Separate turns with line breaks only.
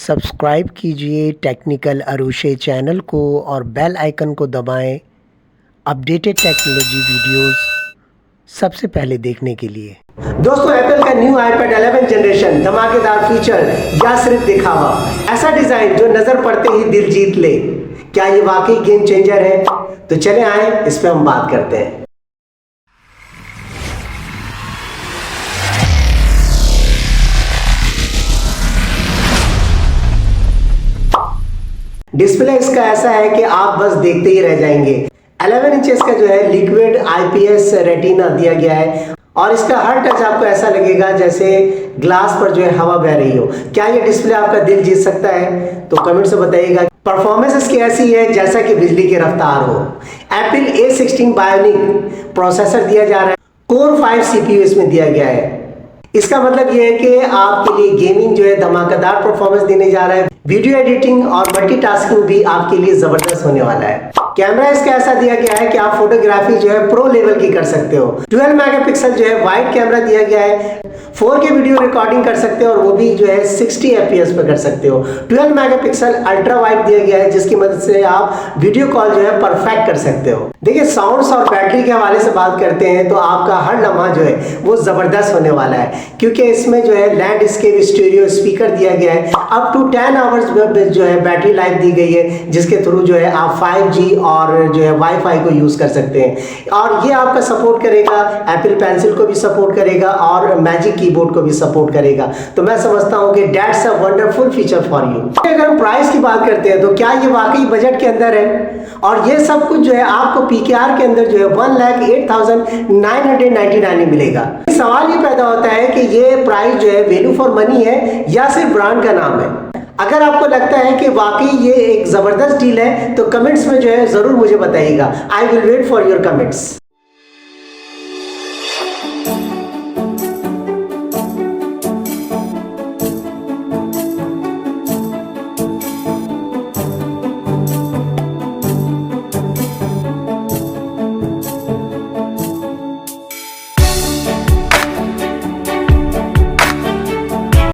Subscribe कीजिए technical Arushe channel को और बेल आइकन को दबाएं अपडेटेड टेक्नोलॉजी वीडियोस सबसे पहले देखने के लिए।
दोस्तों, एप्पल का न्यू आईपैड 11 जनरेशन धमाकेदार फीचर या सिर्फ दिखावा, ऐसा डिजाइन जो नजर पड़ते ही दिल जीत ले, क्या ये वाकई गेम चेंजर है? तो चले आए इस पे हम बात करते हैं। डिस्प्ले इसका ऐसा है कि आप बस देखते ही रह जाएंगे। 11 इंचेस का जो है लिक्विड आईपीएस रेटिना दिया गया है और इसका हर टच आपको ऐसा लगेगा जैसे ग्लास पर जो है हवा बह रही हो। क्या ये डिस्प्ले आपका दिल जीत सकता है? तो कमेंट से बताइएगा। परफॉर्मेंस इसकी ऐसी है जैसा कि बिजली की रफ्तार हो। एप्पल A16 बायोनिक प्रोसेसर दिया जा रहा है, कोर 5 CPU इसमें दिया गया है। इसका मतलब यह है कि आपके लिए गेमिंग जो है धमाकेदार परफॉर्मेंस देने जा रहा है। वीडियो एडिटिंग और मल्टीटास्किंग भी आपके लिए जबरदस्त होने वाला है। कैमरा इसका ऐसा दिया गया है कि आप फोटोग्राफी जो है प्रो लेवल की कर सकते हो। 12 मेगापिक्सल जो है वाइड कैमरा दिया गया है। 4K वीडियो रिकॉर्डिंग कर सकते हो और वो भी जो है 60 FPS पे कर सकते हो। 12 मेगापिक्सल अल्ट्रा वाइड दिया गया है जिसकी मदद से आप वीडियो कॉल जो है परफेक्ट कर सकते हो। देखिए, साउंड्स और बैटरी के हवाले से बात करते हैं तो आपका हर लम्हा जो है वो जबरदस्त होने वाला है, क्योंकि इसमें जो है लैंडस्केप स्टीरियो स्पीकर दिया गया है। अप टू 10 आवर्स जो है बैटरी लाइफ दी गई है, जिसके थ्रू जो है आप 5G और जो है वाईफाई को यूज कर सकते हैं। और ये आपका सपोर्ट करेगा, एप्पल पेंसिल को भी सपोर्ट करेगा और मैजिक कीबोर्ड को भी सपोर्ट करेगा। तो मैं समझता हूं कि that's a wonderful feature for you. अगर हम प्राइस की बात करते हैं तो क्या ये वाकई बजट के अंदर है? और ये सब कुछ जो है आपको PKR के अंदर जो है 1,08,999 में मिलेगा। सवाल ये पैदा होता है कि ये प्राइस जो है वैल्यू फॉर मनी है या सिर्फ ब्रांड का नाम है? अगर आपको लगता है कि वाकई ये एक जबरदस्त डील है तो कमेंट्स में जो है जरूर मुझे बताइएगा। I will wait for your comments.